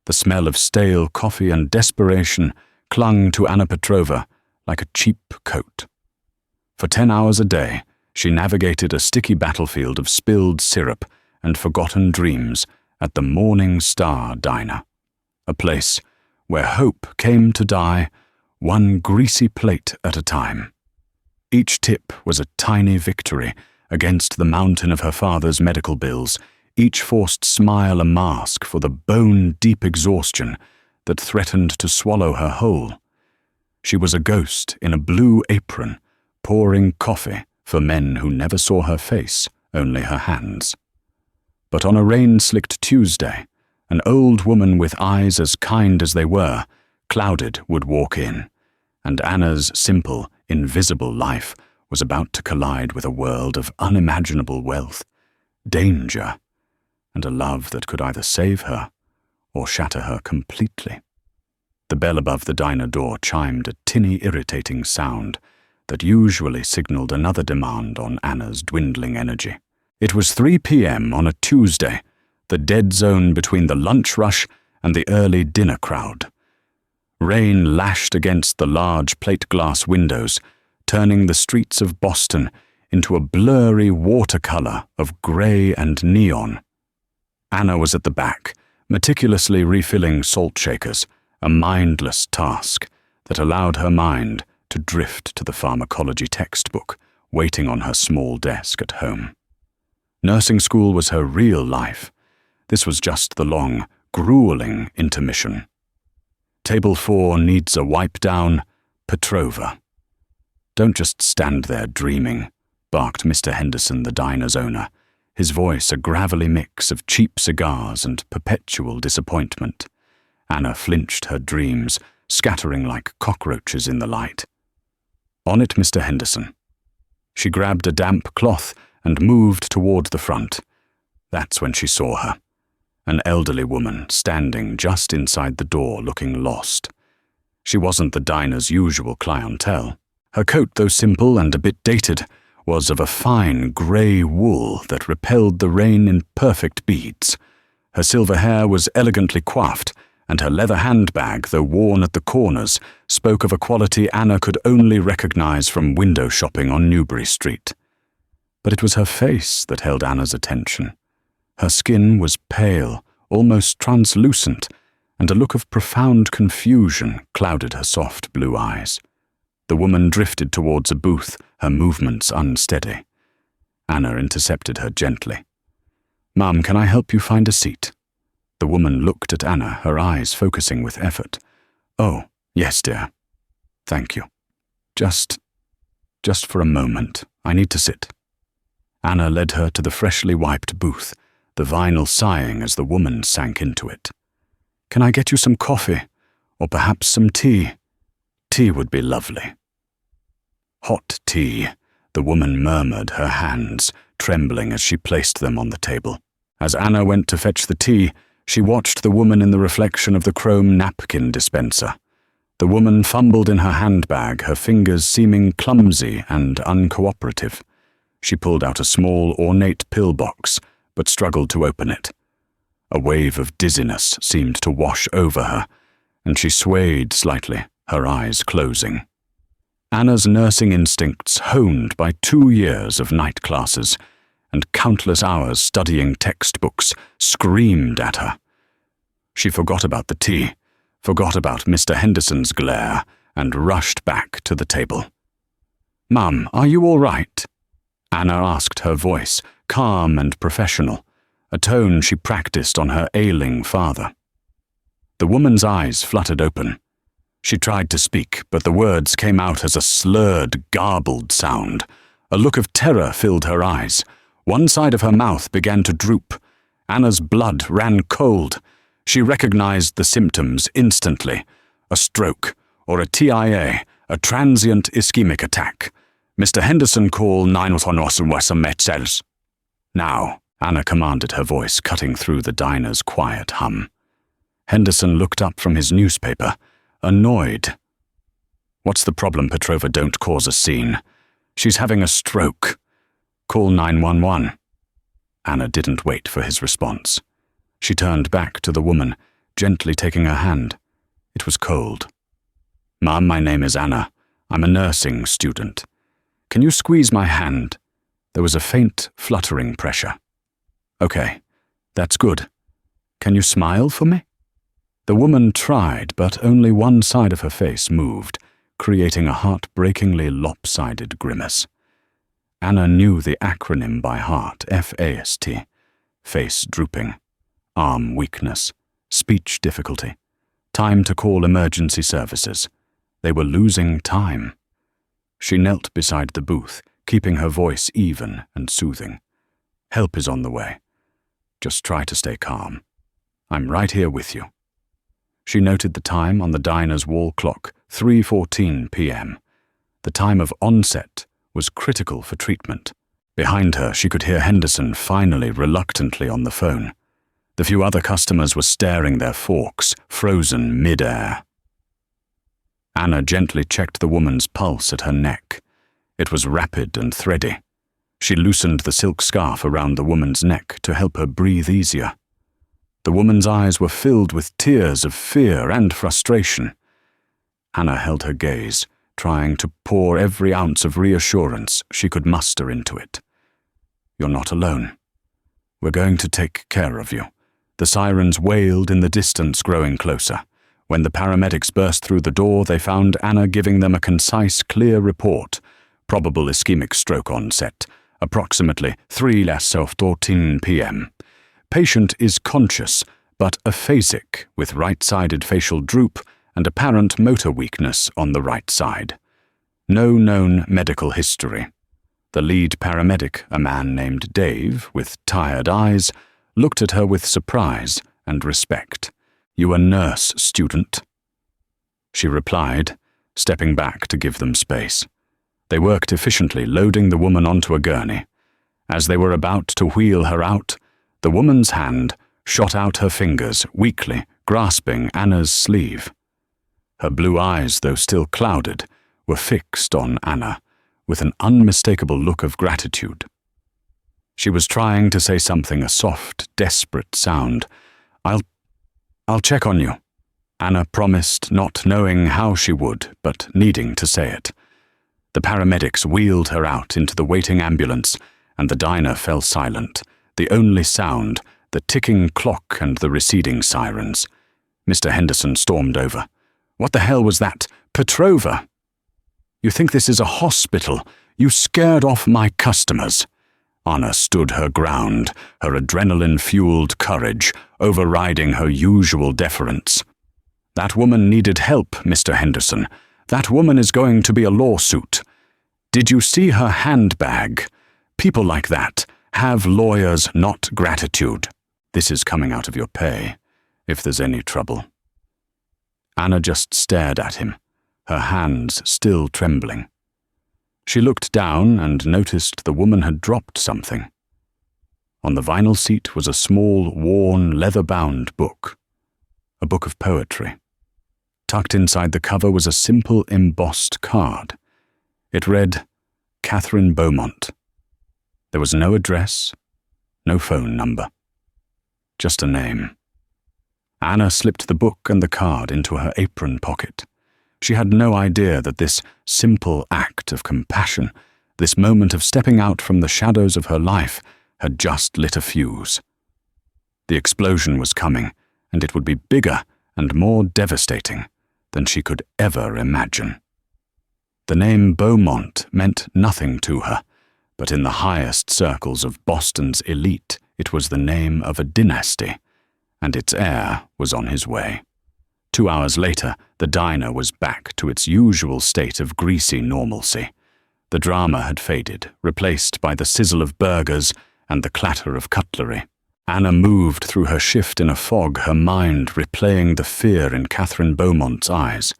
The smell of stale coffee and desperation clung to Anna Petrova like a cheap coat. For 10 hours a day, she navigated a sticky battlefield of spilled syrup and forgotten dreams at the Morning Star Diner, a place where hope came to die one greasy plate at a time. Each tip was a tiny victory against the mountain of her father's medical bills, each forced smile a mask for the bone-deep exhaustion that threatened to swallow her whole. She was a ghost in a blue apron, pouring coffee for men who never saw her face, only her hands. But on a rain-slicked Tuesday, an old woman with eyes as kind as they were, clouded, would walk in, and Anna's simple, invisible life was about to collide with a world of unimaginable wealth, danger, and a love that could either save her or shatter her completely. The bell above the diner door chimed a tinny, irritating sound that usually signaled another demand on Anna's dwindling energy. It was 3 p.m. on a Tuesday, the dead zone between the lunch rush and the early dinner crowd. Rain lashed against the large plate-glass windows, turning the streets of Boston into a blurry watercolor of gray and neon. Anna was at the back, meticulously refilling salt shakers, a mindless task that allowed her mind to drift to the pharmacology textbook, waiting on her small desk at home. Nursing school was her real life. This was just the long, grueling intermission. Table 4 needs a wipe down, Petrova. Don't just stand there dreaming, barked Mr. Henderson, the diner's owner, his voice a gravelly mix of cheap cigars and perpetual disappointment. Anna flinched her dreams, scattering like cockroaches in the light. On it, Mr. Henderson. She grabbed a damp cloth and moved toward the front. That's when she saw her. An elderly woman standing just inside the door looking lost. She wasn't the diner's usual clientele. Her coat, though simple and a bit dated, was of a fine grey wool that repelled the rain in perfect beads. Her silver hair was elegantly coiffed, and her leather handbag, though worn at the corners, spoke of a quality Anna could only recognize from window shopping on Newbury Street. But it was her face that held Anna's attention. Her skin was pale, almost translucent, and a look of profound confusion clouded her soft blue eyes. The woman drifted towards a booth, her movements unsteady. Anna intercepted her gently. "Ma'am, can I help you find a seat?" The woman looked at Anna, her eyes focusing with effort. "Oh, yes, dear. Thank you. Just for a moment. I need to sit." Anna led her to the freshly wiped booth, the vinyl sighing as the woman sank into it. "Can I get you some coffee? Or perhaps some tea? Tea would be lovely." "Hot tea," the woman murmured, her hands trembling as she placed them on the table. As Anna went to fetch the tea, she watched the woman in the reflection of the chrome napkin dispenser. The woman fumbled in her handbag, her fingers seeming clumsy and uncooperative. She pulled out a small, ornate pill box, but struggled to open it. A wave of dizziness seemed to wash over her, and she swayed slightly, her eyes closing. Anna's nursing instincts, honed by 2 years of night classes and countless hours studying textbooks, screamed at her. She forgot about the tea, forgot about Mr. Henderson's glare, and rushed back to the table. "Mum, are you all right?" Anna asked, her voice calm and professional, a tone she practiced on her ailing father. The woman's eyes fluttered open. She tried to speak, but the words came out as a slurred, garbled sound. A look of terror filled her eyes. One side of her mouth began to droop. Anna's blood ran cold. She recognized the symptoms instantly. A stroke, or a TIA, a transient ischemic attack. "Mr. Henderson, call 911 Now," Anna commanded, her voice cutting through the diner's quiet hum. Henderson looked up from his newspaper, annoyed. "What's the problem, Petrova? Don't cause a scene. She's having a stroke. Call 911. Anna didn't wait for his response. She turned back to the woman, gently taking her hand. It was cold. "Ma'am, my name is Anna. I'm a nursing student. Can you squeeze my hand?" There was a faint, fluttering pressure. "Okay, that's good. Can you smile for me?" The woman tried, but only one side of her face moved, creating a heartbreakingly lopsided grimace. Anna knew the acronym by heart, FAST. Face drooping, arm weakness, speech difficulty, time to call emergency services. They were losing time. She knelt beside the booth, keeping her voice even and soothing. "Help is on the way. Just try to stay calm. I'm right here with you." She noted the time on the diner's wall clock, 3:14 p.m. The time of onset was critical for treatment. Behind her, she could hear Henderson finally reluctantly on the phone. The few other customers were staring their forks, frozen mid-air. Anna gently checked the woman's pulse at her neck. It was rapid and thready. She loosened the silk scarf around the woman's neck to help her breathe easier. The woman's eyes were filled with tears of fear and frustration. Anna held her gaze, trying to pour every ounce of reassurance she could muster into it. "You're not alone. We're going to take care of you." The sirens wailed in the distance, growing closer. When the paramedics burst through the door, they found Anna giving them a concise, clear report. Probable ischemic stroke onset, approximately 3:14 p.m. Patient is conscious, but aphasic, with right-sided facial droop and apparent motor weakness on the right side. No known medical history. The lead paramedic, a man named Dave, with tired eyes, looked at her with surprise and respect. "You a nurse student?" She replied, stepping back to give them space. They worked efficiently, loading the woman onto a gurney. As they were about to wheel her out, the woman's hand shot out her fingers, weakly grasping Anna's sleeve. Her blue eyes, though still clouded, were fixed on Anna, with an unmistakable look of gratitude. She was trying to say something, a soft, desperate sound. I'll check on you," Anna promised, not knowing how she would, but needing to say it. The paramedics wheeled her out into the waiting ambulance, and the diner fell silent, the only sound, the ticking clock and the receding sirens. Mr. Henderson stormed over. "What the hell was that? Petrova! You think this is a hospital? You scared off my customers." Anna stood her ground, her adrenaline-fueled courage overriding her usual deference. "That woman needed help, Mr. Henderson. That woman is going to be a lawsuit. Did you see her handbag? People like that have lawyers, not gratitude. This is coming out of your pay, if there's any trouble." Anna just stared at him, her hands still trembling. She looked down and noticed the woman had dropped something. On the vinyl seat was a small, worn, leather-bound book. A book of poetry. Tucked inside the cover was a simple embossed card. It read, "Catherine Beaumont." There was no address, no phone number. Just a name. Anna slipped the book and the card into her apron pocket. She had no idea that this simple act of compassion, this moment of stepping out from the shadows of her life, had just lit a fuse. The explosion was coming, and it would be bigger and more devastating than she could ever imagine. The name Beaumont meant nothing to her, but in the highest circles of Boston's elite, it was the name of a dynasty, and its heir was on his way. 2 hours later, the diner was back to its usual state of greasy normalcy. The drama had faded, replaced by the sizzle of burgers and the clatter of cutlery. Anna moved through her shift in a fog, her mind replaying the fear in Catherine Beaumont's eyes.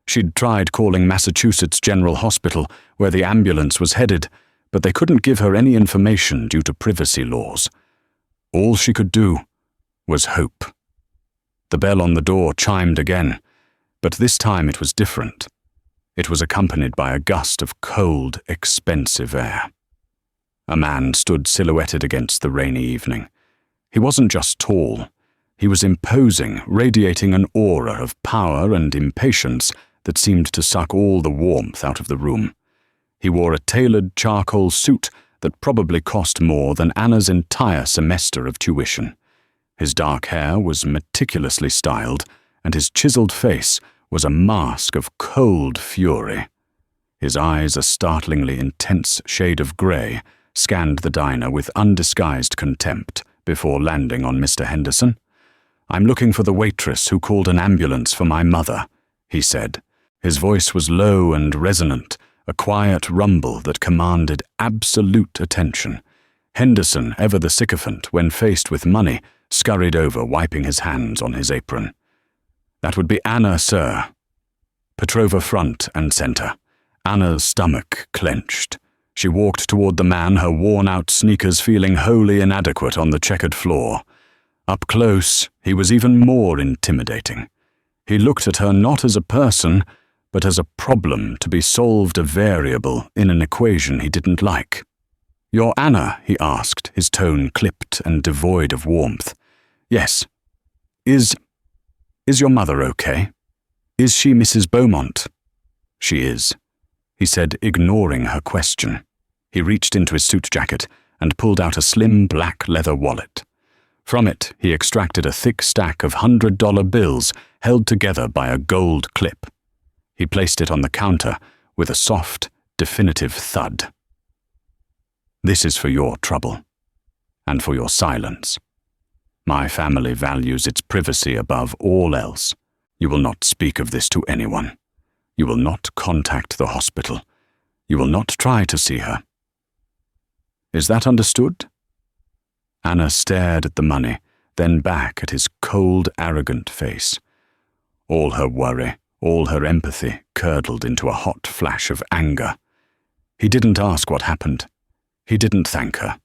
She'd tried calling Massachusetts General Hospital, where the ambulance was headed, but they couldn't give her any information due to privacy laws. All she could do was hope. The bell on the door chimed again, but this time it was different. It was accompanied by a gust of cold, expensive air. A man stood silhouetted against the rainy evening. He wasn't just tall. He was imposing, radiating an aura of power and impatience that seemed to suck all the warmth out of the room. He wore a tailored charcoal suit that probably cost more than Anna's entire semester of tuition. His dark hair was meticulously styled, and his chiseled face was a mask of cold fury. His eyes, a startlingly intense shade of grey, scanned the diner with undisguised contempt before landing on Mr. Henderson. "I'm looking for the waitress who called an ambulance for my mother," he said. His voice was low and resonant, a quiet rumble that commanded absolute attention. Henderson, ever the sycophant when faced with money, scurried over, wiping his hands on his apron. "That would be Anna, sir." Petrova front and center. Anna's stomach clenched. She walked toward the man, her worn-out sneakers feeling wholly inadequate on the checkered floor. Up close, he was even more intimidating. He looked at her not as a person, but as a problem to be solved, a variable in an equation he didn't like. "You're Anna?" he asked, his tone clipped and devoid of warmth. "Yes. Is your mother okay? Is she Mrs. Beaumont?" "She is," he said, ignoring her question. He reached into his suit jacket and pulled out a slim black leather wallet. From it, he extracted a thick stack of $100 bills held together by a gold clip. He placed it on the counter with a soft, definitive thud. "This is for your trouble, and for your silence. My family values its privacy above all else. You will not speak of this to anyone. You will not contact the hospital. You will not try to see her. Is that understood?" Anna stared at the money, then back at his cold, arrogant face. All her worry, all her empathy curdled into a hot flash of anger. He didn't ask what happened. He didn't thank her.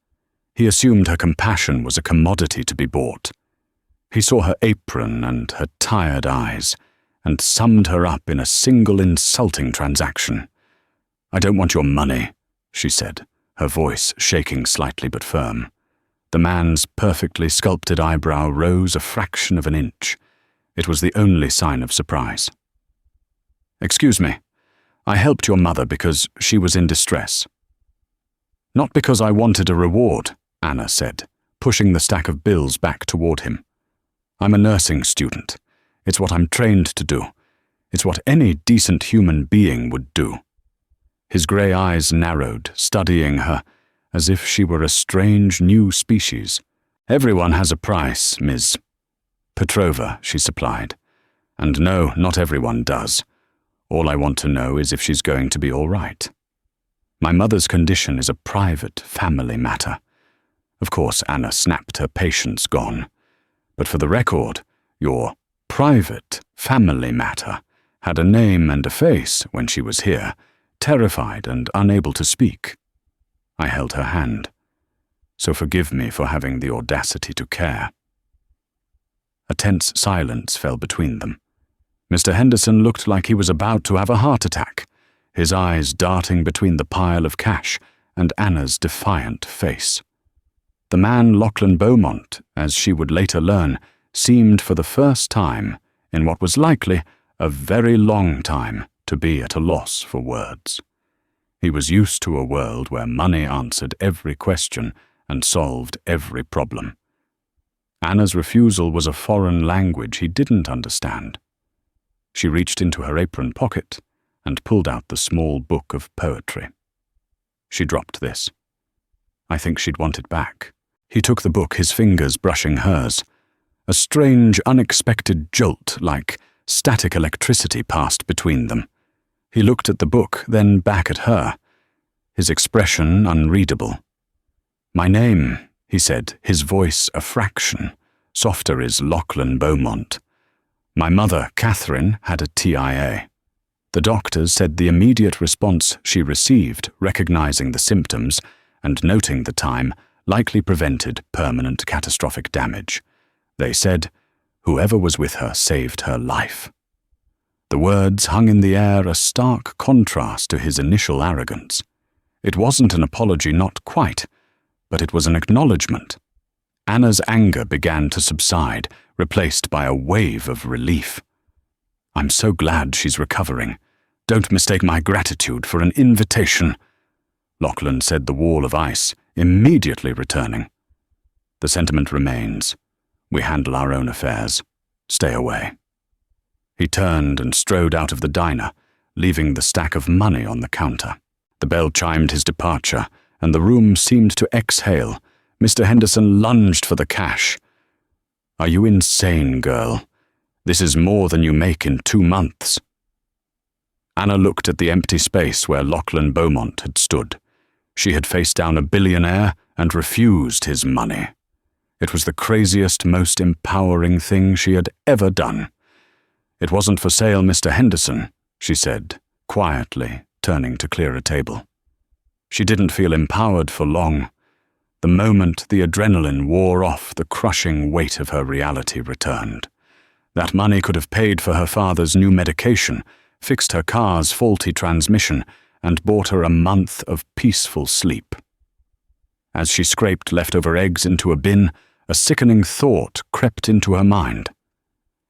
He assumed her compassion was a commodity to be bought. He saw her apron and her tired eyes, and summed her up in a single insulting transaction. "I don't want your money," she said, her voice shaking slightly but firm. The man's perfectly sculpted eyebrow rose a fraction of an inch. It was the only sign of surprise. "Excuse me, I helped your mother because she was in distress." "Not because I wanted a reward," Anna said, pushing the stack of bills back toward him. "I'm a nursing student. It's what I'm trained to do. It's what any decent human being would do." His grey eyes narrowed, studying her, as if she were a strange new species. "Everyone has a price, Ms. Petrova," she supplied. "And no, not everyone does. All I want to know is if she's going to be all right. My mother's condition is a private family matter." Of course, Anna snapped, her patience gone. "But for the record, your private family matter had a name and a face when she was here, terrified and unable to speak." I held her hand. "So forgive me for having the audacity to care." A tense silence fell between them. Mr. Henderson looked like he was about to have a heart attack, his eyes darting between the pile of cash and Anna's defiant face. The man Lachlan Beaumont, as she would later learn, seemed for the first time, in what was likely a very long time, to be at a loss for words. He was used to a world where money answered every question and solved every problem. Anna's refusal was a foreign language he didn't understand. She reached into her apron pocket and pulled out the small book of poetry. She dropped this. I think she'd want it back. He took the book, his fingers brushing hers. A strange, unexpected jolt like static electricity passed between them. He looked at the book, then back at her, his expression unreadable. "My name," he said, his voice a fraction. Softer is Lachlan Beaumont. "My mother, Catherine, had a TIA. The doctors said the immediate response she received, recognizing the symptoms and noting the time, likely prevented permanent catastrophic damage. They said, whoever was with her saved her life." The words hung in the air, a stark contrast to his initial arrogance. It wasn't an apology, not quite, but it was an acknowledgement. Anna's anger began to subside, replaced by a wave of relief. "I'm so glad she's recovering. Don't mistake my gratitude for an invitation," Lachlan said, the wall of ice immediately returning. "The sentiment remains. We handle our own affairs. Stay away." He turned and strode out of the diner, leaving the stack of money on the counter. The bell chimed his departure, and the room seemed to exhale. Mr. Henderson lunged for the cash. "Are you insane, girl? This is more than you make in 2 months." Anna looked at the empty space where Lachlan Beaumont had stood. She had faced down a billionaire and refused his money. It was the craziest, most empowering thing she had ever done. "It wasn't for sale, Mr. Henderson," she said, quietly, turning to clear a table. She didn't feel empowered for long. The moment the adrenaline wore off, the crushing weight of her reality returned. That money could have paid for her father's new medication, fixed her car's faulty transmission, and bought her a month of peaceful sleep. As she scraped leftover eggs into a bin, a sickening thought crept into her mind.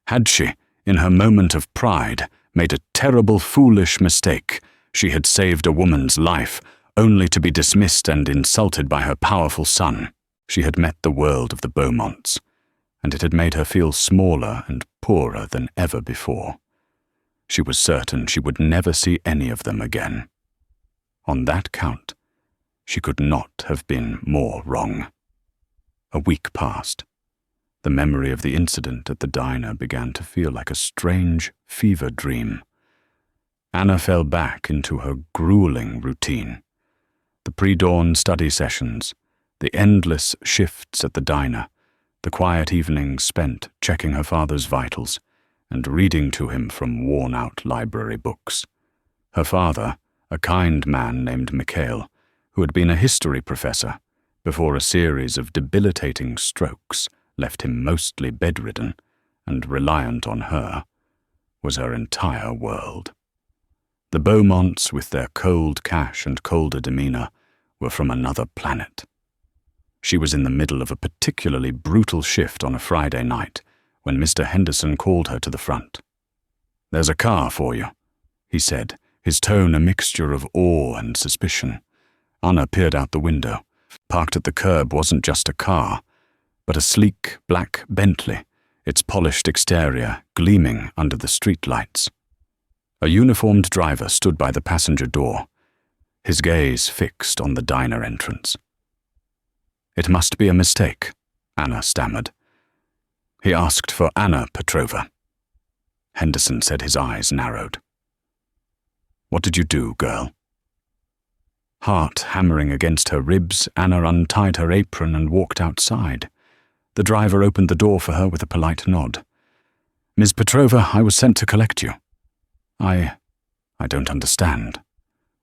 Had she, in her moment of pride, made a terrible, foolish mistake? She had saved a woman's life, only to be dismissed and insulted by her powerful son. She had met the world of the Beaumonts, and it had made her feel smaller and poorer than ever before. She was certain she would never see any of them again. On that count, she could not have been more wrong. A week passed. The memory of the incident at the diner began to feel like a strange fever dream. Anna fell back into her grueling routine. The pre-dawn study sessions, the endless shifts at the diner, the quiet evenings spent checking her father's vitals and reading to him from worn-out library books. Her father, a kind man named Mikhail, who had been a history professor, before a series of debilitating strokes left him mostly bedridden and reliant on her, was her entire world. The Beaumonts, with their cold cash and colder demeanor, were from another planet. She was in the middle of a particularly brutal shift on a Friday night when Mr. Henderson called her to the front. "There's a car for you," he said, his tone a mixture of awe and suspicion. Anna peered out the window. Parked at the curb wasn't just a car, but a sleek black Bentley, its polished exterior gleaming under the streetlights. A uniformed driver stood by the passenger door, his gaze fixed on the diner entrance. "It must be a mistake," Anna stammered. "He asked for Anna Petrova." Henderson said, his eyes narrowed. "What did you do, girl?" Heart hammering against her ribs, Anna untied her apron and walked outside. The driver opened the door for her with a polite nod. "Ms. Petrova, I was sent to collect you." I don't understand.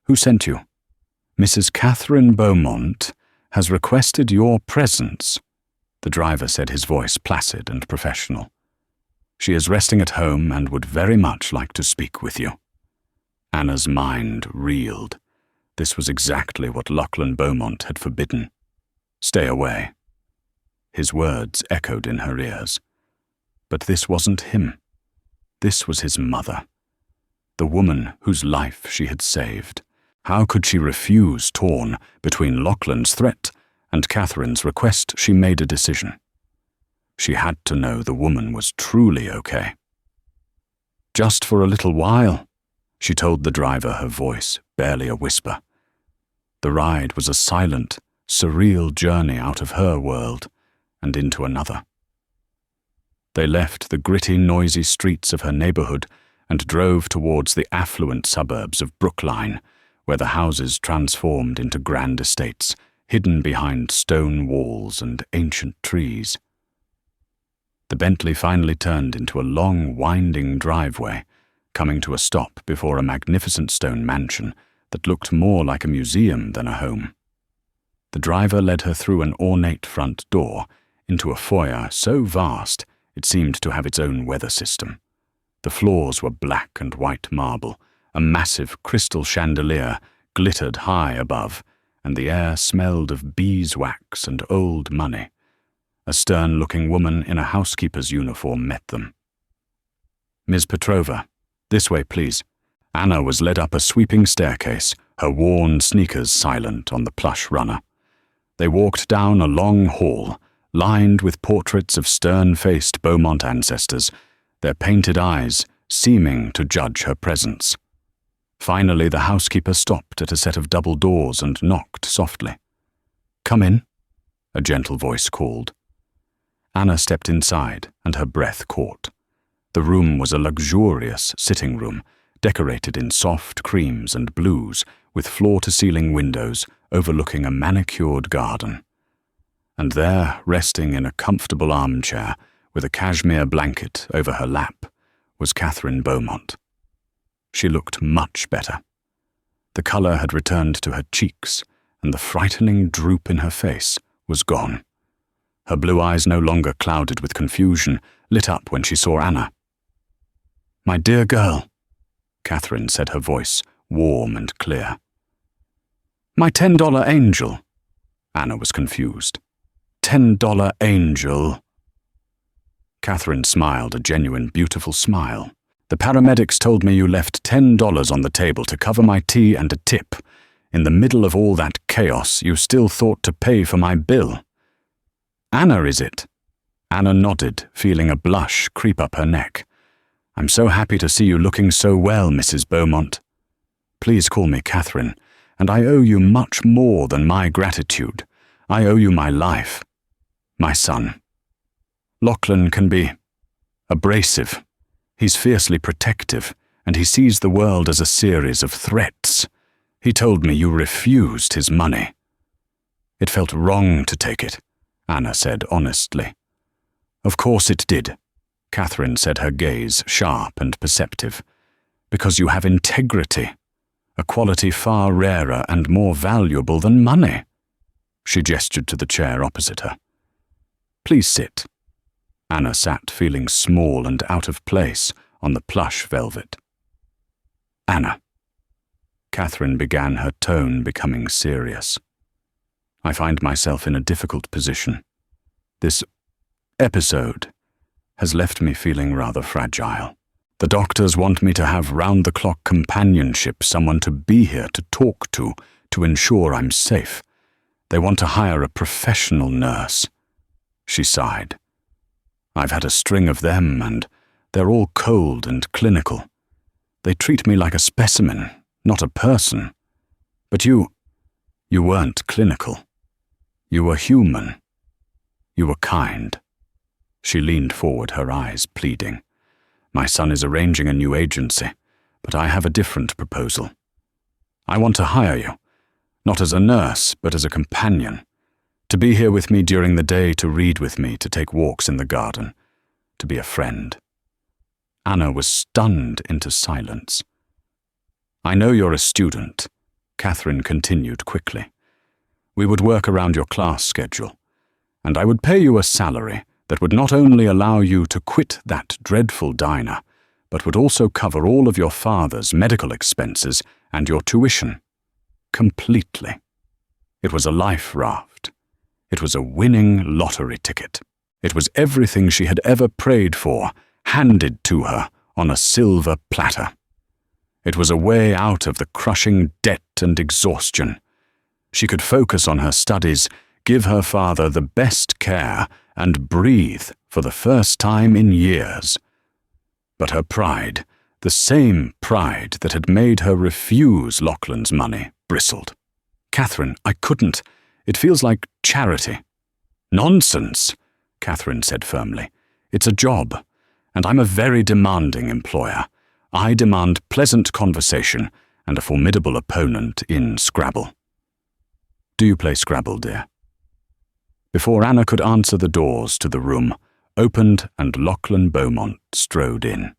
Who sent you?" "Mrs. Catherine Beaumont has requested your presence," the driver said, his voice placid and professional. "She is resting at home and would very much like to speak with you." Anna's mind reeled. This was exactly what Lachlan Beaumont had forbidden. "Stay away." His words echoed in her ears. But this wasn't him. This was his mother, the woman whose life she had saved. How could she refuse, torn between Lachlan's threat and Catherine's request? She made a decision. She had to know the woman was truly okay. "Just for a little while," she told the driver, her voice barely a whisper. The ride was a silent, surreal journey out of her world and into another. They left the gritty, noisy streets of her neighborhood and drove towards the affluent suburbs of Brookline, where the houses transformed into grand estates, hidden behind stone walls and ancient trees. The Bentley finally turned into a long, winding driveway, coming to a stop before a magnificent stone mansion that looked more like a museum than a home. The driver led her through an ornate front door into a foyer so vast it seemed to have its own weather system. The floors were black and white marble, a massive crystal chandelier glittered high above, and the air smelled of beeswax and old money. A stern-looking woman in a housekeeper's uniform met them. "Ms. Petrova, this way, please." Anna was led up a sweeping staircase, her worn sneakers silent on the plush runner. They walked down a long hall, lined with portraits of stern-faced Beaumont ancestors, their painted eyes seeming to judge her presence. Finally, the housekeeper stopped at a set of double doors and knocked softly. "Come in," a gentle voice called. Anna stepped inside, and her breath caught. The room was a luxurious sitting room, decorated in soft creams and blues, with floor-to-ceiling windows overlooking a manicured garden. And there, resting in a comfortable armchair, with a cashmere blanket over her lap, was Catherine Beaumont. She looked much better. The colour had returned to her cheeks, and the frightening droop in her face was gone. Her blue eyes, no longer clouded with confusion, lit up when she saw Anna. "My dear girl," Catherine said, her voice warm and clear. "My $10 angel." Anna was confused. $10 angel. Catherine smiled, a genuine, beautiful smile. "The paramedics told me you left $10 on the table to cover my tea and a tip. In the middle of all that chaos, you still thought to pay for my bill." "Anna, is it?" Anna nodded, feeling a blush creep up her neck. "I'm so happy to see you looking so well, Mrs. Beaumont. Please call me Catherine, and I owe you much more than my gratitude. I owe you my life. My son. Lachlan can be abrasive. He's fiercely protective, and he sees the world as a series of threats. He told me you refused his money." "It felt wrong to take it," Anna said honestly. "Of course it did," Catherine said, her gaze sharp and perceptive. "Because you have integrity, a quality far rarer and more valuable than money." She gestured to the chair opposite her. "Please sit." Anna sat, feeling small and out of place on the plush velvet. "Anna." Catherine began, her tone becoming serious. "I find myself in a difficult position. This episode has left me feeling rather fragile. The doctors want me to have round-the-clock companionship, someone to be here to talk to ensure I'm safe. They want to hire a professional nurse." She sighed. "I've had a string of them, and they're all cold and clinical. They treat me like a specimen, not a person. But you weren't clinical. You were human. You were kind." She leaned forward, her eyes pleading. "My son is arranging a new agency, but I have a different proposal. I want to hire you, not as a nurse, but as a companion, to be here with me during the day, to read with me, to take walks in the garden, to be a friend." Anna was stunned into silence. "I know you're a student," Catherine continued quickly. "We would work around your class schedule, and I would pay you a salary that would not only allow you to quit that dreadful diner, but would also cover all of your father's medical expenses and your tuition. Completely. It was a life raft. It was a winning lottery ticket. It was everything she had ever prayed for, handed to her on a silver platter. It was a way out of the crushing debt and exhaustion. She could focus on her studies, give her father the best care, and breathe for the first time in years. But her pride, the same pride that had made her refuse Lachlan's money, bristled. "Catherine, I couldn't. It feels like charity." "Nonsense," Catherine said firmly. "It's a job, and I'm a very demanding employer. I demand pleasant conversation and a formidable opponent in Scrabble." "Do you play Scrabble, dear?" Before Anna could answer, the doors to the room opened and Lachlan Beaumont strode in.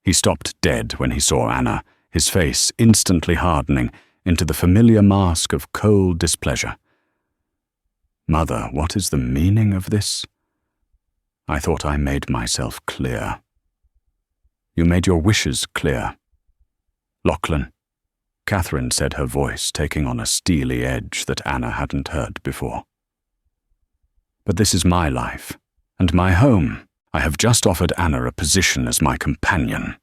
He stopped dead when he saw Anna, his face instantly hardening into the familiar mask of cold displeasure. "Mother, what is the meaning of this? I thought I made myself clear." "You made your wishes clear." "Lachlan," Catherine said, her voice taking on a steely edge that Anna hadn't heard before. But this is my life, and my home. I have just offered Anna a position as my companion."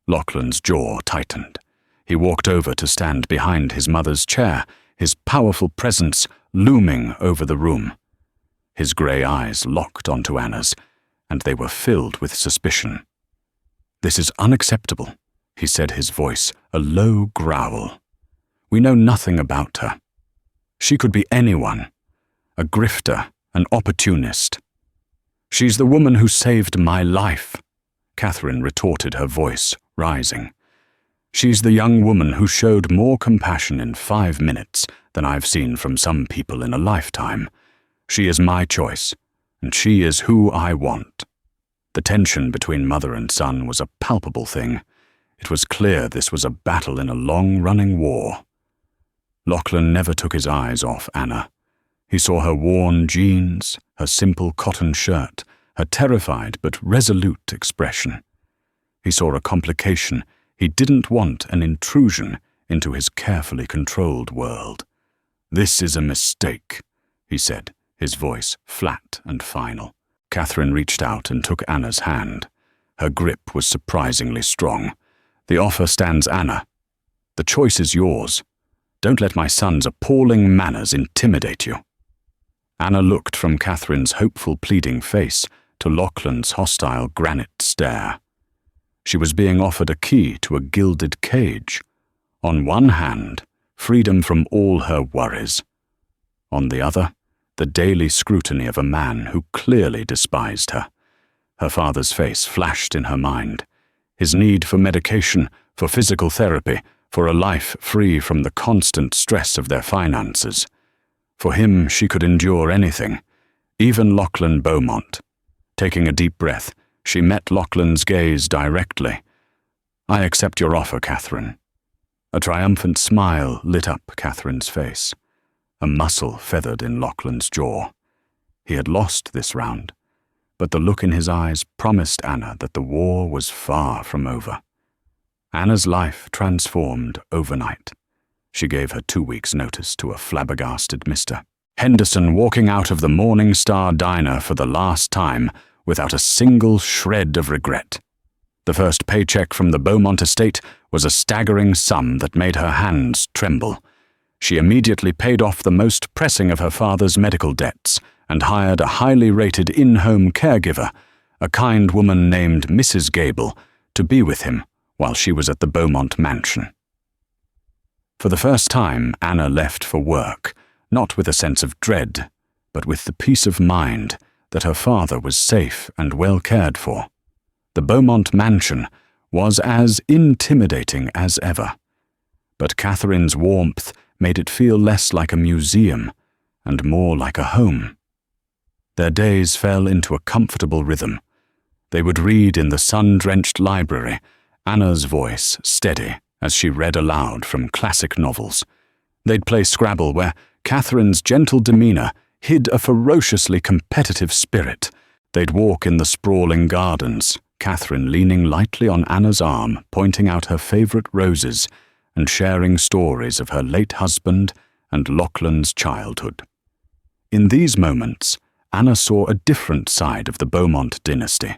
Lachlan's jaw tightened. He walked over to stand behind his mother's chair, his powerful presence looming over the room. His grey eyes locked onto Anna's, and they were filled with suspicion. "This is unacceptable," he said, his voice a low growl. "We know nothing about her. She could be anyone, a grifter, an opportunist." "She's the woman who saved my life," Catherine retorted, her voice rising. "She's the young woman who showed more compassion in 5 minutes than I've seen from some people in a lifetime. She is my choice, and she is who I want." The tension between mother and son was a palpable thing. It was clear this was a battle in a long-running war. Lachlan never took his eyes off Anna. He saw her worn jeans, her simple cotton shirt, her terrified but resolute expression. He saw a complication. He didn't want an intrusion into his carefully controlled world. "This is a mistake," he said, his voice flat and final. Catherine reached out and took Anna's hand. Her grip was surprisingly strong. "The offer stands, Anna. The choice is yours. Don't let my son's appalling manners intimidate you." Anna looked from Catherine's hopeful, pleading face to Lachlan's hostile granite stare. She was being offered a key to a gilded cage. On one hand, freedom from all her worries. On the other, the daily scrutiny of a man who clearly despised her. Her father's face flashed in her mind. His need for medication, for physical therapy, for a life free from the constant stress of their finances. For him, she could endure anything, even Lachlan Beaumont. Taking a deep breath, she met Lachlan's gaze directly. "I accept your offer, Catherine." A triumphant smile lit up Catherine's face. A muscle feathered in Lachlan's jaw. He had lost this round, but the look in his eyes promised Anna that the war was far from over. Anna's life transformed overnight. She gave her 2 weeks' notice to a flabbergasted Mr. Henderson, walking out of the Morning Star diner for the last time without a single shred of regret. The first paycheck from the Beaumont estate was a staggering sum that made her hands tremble. She immediately paid off the most pressing of her father's medical debts and hired a highly rated in-home caregiver, a kind woman named Mrs. Gable, to be with him while she was at the Beaumont mansion. For the first time, Anna left for work, not with a sense of dread, but with the peace of mind that her father was safe and well cared for. The Beaumont mansion was as intimidating as ever, but Catherine's warmth made it feel less like a museum and more like a home. Their days fell into a comfortable rhythm. They would read in the sun-drenched library, Anna's voice steady as she read aloud from classic novels. They'd play Scrabble, where Catherine's gentle demeanor hid a ferociously competitive spirit. They'd walk in the sprawling gardens, Catherine leaning lightly on Anna's arm, pointing out her favorite roses and sharing stories of her late husband and Lachlan's childhood. In these moments, Anna saw a different side of the Beaumont dynasty.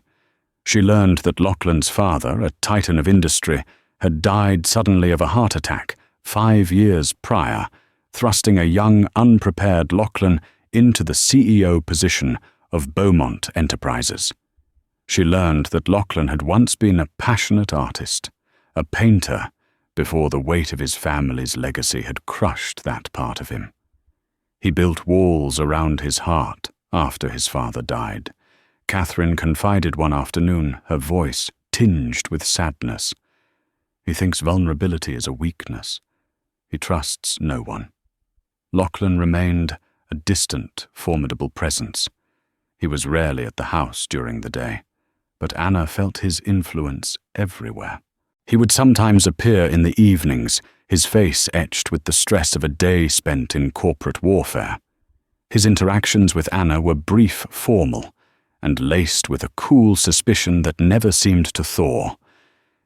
She learned that Lachlan's father, a titan of industry, had died suddenly of a heart attack 5 years prior, thrusting a young, unprepared Lachlan into the CEO position of Beaumont Enterprises. She learned that Lachlan had once been a passionate artist, a painter, before the weight of his family's legacy had crushed that part of him. He built walls around his heart after his father died. Catherine confided one afternoon, her voice tinged with sadness. "He thinks vulnerability is a weakness. He trusts no one." Lachlan remained a distant, formidable presence. He was rarely at the house during the day, but Anna felt his influence everywhere. He would sometimes appear in the evenings, his face etched with the stress of a day spent in corporate warfare. His interactions with Anna were brief, formal, and laced with a cool suspicion that never seemed to thaw.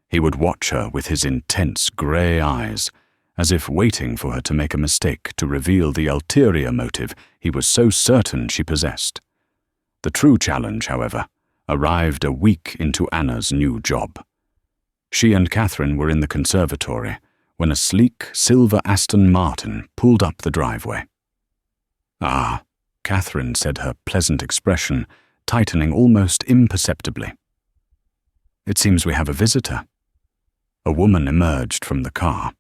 He would watch her with his intense grey eyes, as if waiting for her to make a mistake to reveal the ulterior motive he was so certain she possessed. The true challenge, however, arrived a week into Anna's new job. She and Catherine were in the conservatory when a sleek silver Aston Martin pulled up the driveway. "Ah," Catherine said, her pleasant expression tightening almost imperceptibly. "It seems we have a visitor." A woman emerged from the car.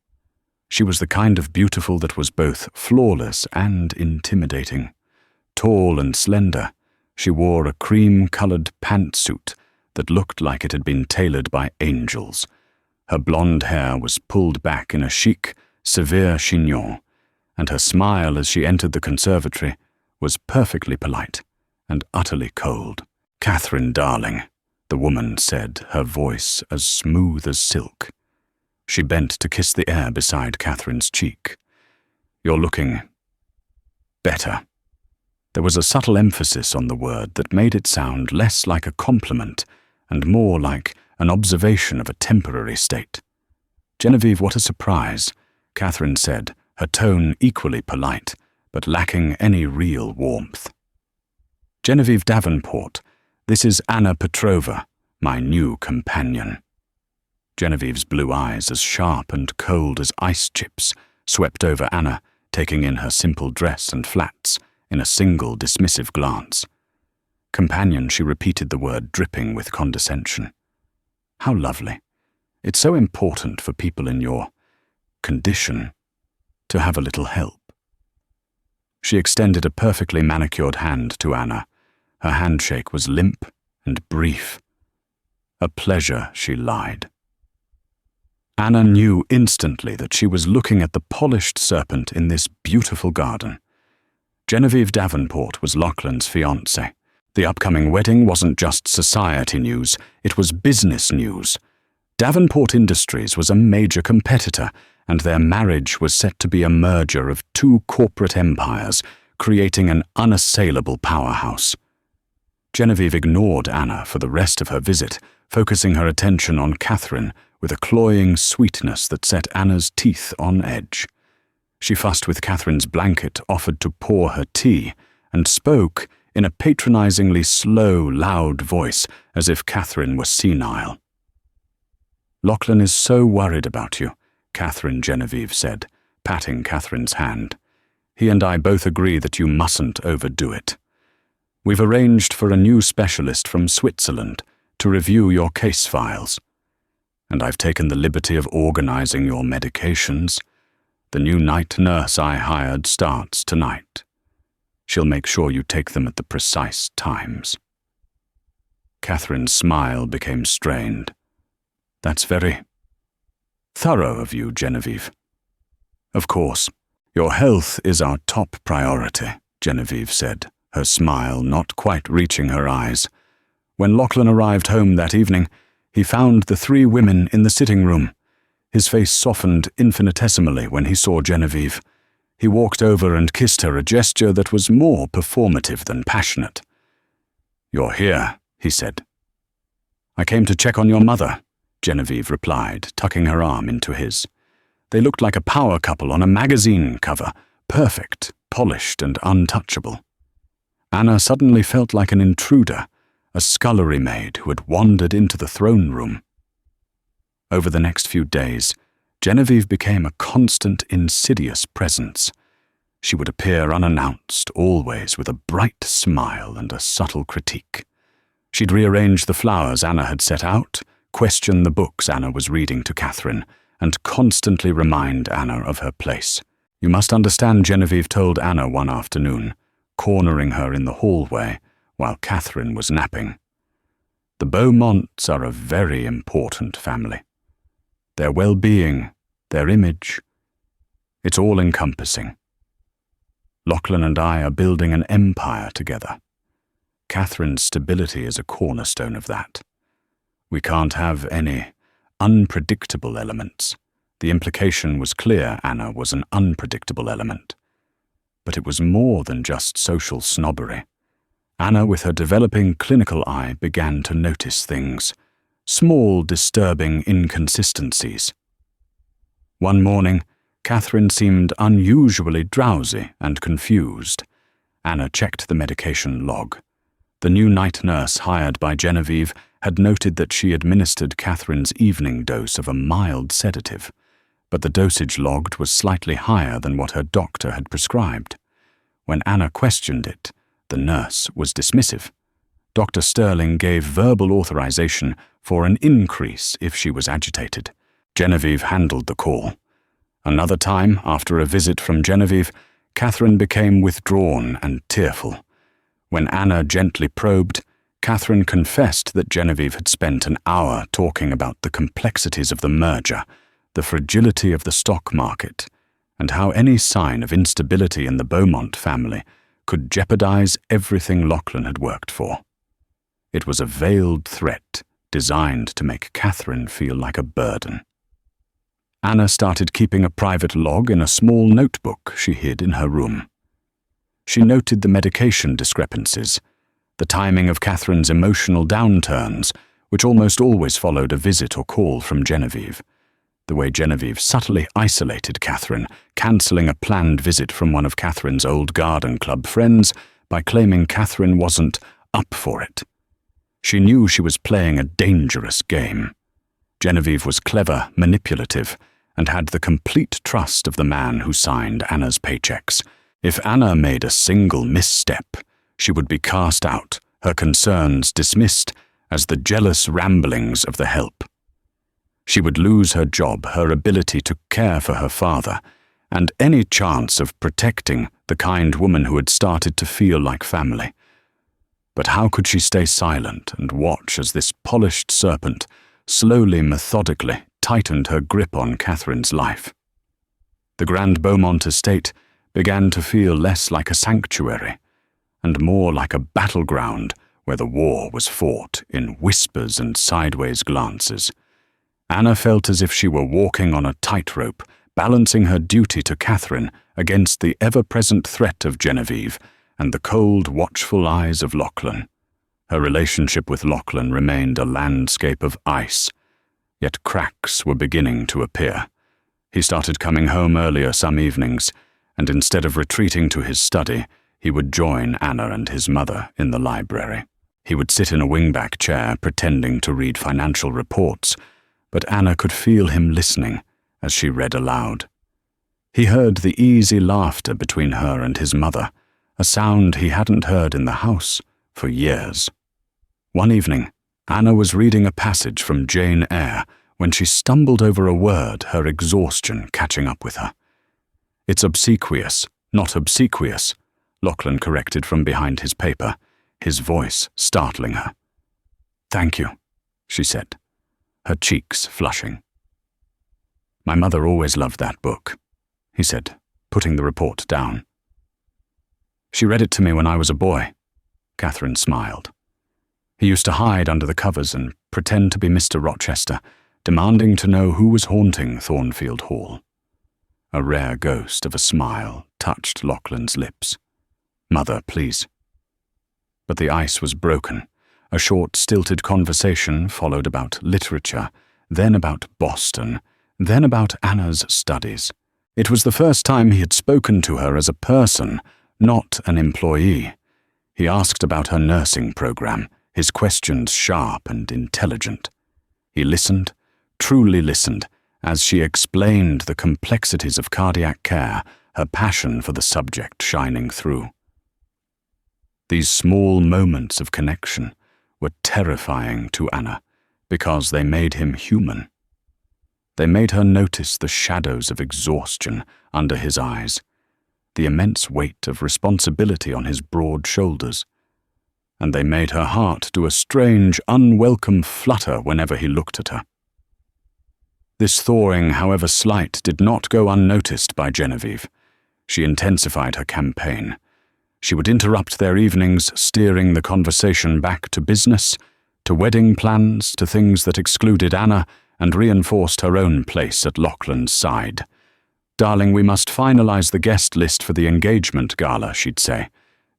She was the kind of beautiful that was both flawless and intimidating. Tall and slender, she wore a cream-colored pantsuit that looked like it had been tailored by angels. Her blonde hair was pulled back in a chic, severe chignon, and her smile as she entered the conservatory was perfectly polite and utterly cold. "Catherine, darling," the woman said, her voice as smooth as silk. She bent to kiss the air beside Catherine's cheek. "You're looking better." There was a subtle emphasis on the word that made it sound less like a compliment and more like an observation of a temporary state. "Genevieve, what a surprise," Catherine said, her tone equally polite, but lacking any real warmth. "Genevieve Davenport, this is Anna Petrova, my new companion." Genevieve's blue eyes, as sharp and cold as ice chips, swept over Anna, taking in her simple dress and flats in a single dismissive glance. "Companion," she repeated the word, dripping with condescension. "How lovely. It's so important for people in your condition to have a little help." She extended a perfectly manicured hand to Anna. Her handshake was limp and brief. "A pleasure," she lied. Anna knew instantly that she was looking at the polished serpent in this beautiful garden. Genevieve Davenport was Lachlan's fiancée. The upcoming wedding wasn't just society news, it was business news. Davenport Industries was a major competitor, and their marriage was set to be a merger of two corporate empires, creating an unassailable powerhouse. Genevieve ignored Anna for the rest of her visit, focusing her attention on Catherine with a cloying sweetness that set Anna's teeth on edge. She fussed with Catherine's blanket, offered to pour her tea, and spoke in a patronizingly slow, loud voice, as if Catherine were senile. "Lachlan is so worried about you," Catherine Genevieve said, patting Catherine's hand. "He and I both agree that you mustn't overdo it. We've arranged for a new specialist from Switzerland to review your case files. And I've taken the liberty of organizing your medications. The new night nurse I hired starts tonight. She'll make sure you take them at the precise times." Catherine's smile became strained. "That's very thorough of you, Genevieve." "Of course, your health is our top priority," Genevieve said, her smile not quite reaching her eyes. When Lachlan arrived home that evening, he found the three women in the sitting room. His face softened infinitesimally when he saw Genevieve. He walked over and kissed her, a gesture that was more performative than passionate. "You're here," he said. "I came to check on your mother," Genevieve replied, tucking her arm into his. They looked like a power couple on a magazine cover, perfect, polished, and untouchable. Anna suddenly felt like an intruder, a scullery maid who had wandered into the throne room. Over the next few days, Genevieve became a constant, insidious presence. She would appear unannounced, always with a bright smile and a subtle critique. She'd rearrange the flowers Anna had set out, question the books Anna was reading to Catherine, and constantly remind Anna of her place. "You must understand," Genevieve told Anna one afternoon, cornering her in the hallway while Catherine was napping. "The Beaumonts are a very important family. Their well-being, their image, it's all-encompassing. Lachlan and I are building an empire together. Catherine's stability is a cornerstone of that. We can't have any unpredictable elements." The implication was clear: Anna was an unpredictable element. But it was more than just social snobbery. Anna, with her developing clinical eye, began to notice things, small, disturbing inconsistencies. One morning, Catherine seemed unusually drowsy and confused. Anna checked the medication log. The new night nurse hired by Genevieve had noted that she administered Catherine's evening dose of a mild sedative, but the dosage logged was slightly higher than what her doctor had prescribed. When Anna questioned it, the nurse was dismissive. Dr. Sterling gave verbal authorization for an increase if she was agitated. Genevieve handled the call. Another time, after a visit from Genevieve, Catherine became withdrawn and tearful. When Anna gently probed, Catherine confessed that Genevieve had spent an hour talking about the complexities of the merger, the fragility of the stock market, and how any sign of instability in the Beaumont family could jeopardize everything Lachlan had worked for. It was a veiled threat designed to make Catherine feel like a burden. Anna started keeping a private log in a small notebook she hid in her room. She noted the medication discrepancies, the timing of Catherine's emotional downturns, which almost always followed a visit or call from Genevieve, the way Genevieve subtly isolated Catherine, cancelling a planned visit from one of Catherine's old garden club friends by claiming Catherine wasn't up for it. She knew she was playing a dangerous game. Genevieve was clever, manipulative, and had the complete trust of the man who signed Anna's paychecks. If Anna made a single misstep, she would be cast out, her concerns dismissed as the jealous ramblings of the help. She would lose her job, her ability to care for her father, and any chance of protecting the kind woman who had started to feel like family. But how could she stay silent and watch as this polished serpent slowly, methodically tightened her grip on Catherine's life? The Grand Beaumont estate began to feel less like a sanctuary and more like a battleground where the war was fought in whispers and sideways glances. Anna felt as if she were walking on a tightrope, balancing her duty to Catherine against the ever-present threat of Genevieve and the cold, watchful eyes of Lachlan. Her relationship with Lachlan remained a landscape of ice, yet cracks were beginning to appear. He started coming home earlier some evenings, and instead of retreating to his study, he would join Anna and his mother in the library. He would sit in a wingback chair pretending to read financial reports, but Anna could feel him listening as she read aloud. He heard the easy laughter between her and his mother, a sound he hadn't heard in the house for years. One evening, Anna was reading a passage from Jane Eyre when she stumbled over a word, her exhaustion catching up with her. "It's obsequious, not obsequious," Lachlan corrected from behind his paper, his voice startling her. "Thank you," she said, her cheeks flushing. "My mother always loved that book," he said, putting the report down. "She read it to me when I was a boy," Catherine smiled. "He used to hide under the covers and pretend to be Mr. Rochester, demanding to know who was haunting Thornfield Hall." A rare ghost of a smile touched Lachlan's lips. "Mother, please." But the ice was broken. A short, stilted conversation followed about literature, then about Boston, then about Anna's studies. It was the first time he had spoken to her as a person, not an employee. He asked about her nursing program, his questions sharp and intelligent. He listened, truly listened, as she explained the complexities of cardiac care, her passion for the subject shining through. These small moments of connection were terrifying to Anna because they made him human. They made her notice the shadows of exhaustion under his eyes, the immense weight of responsibility on his broad shoulders, and they made her heart do a strange, unwelcome flutter whenever he looked at her. This thawing, however slight, did not go unnoticed by Genevieve. She intensified her campaign. She would interrupt their evenings, steering the conversation back to business, to wedding plans, to things that excluded Anna and reinforced her own place at Lachlan's side. "Darling, we must finalize the guest list for the engagement gala," she'd say,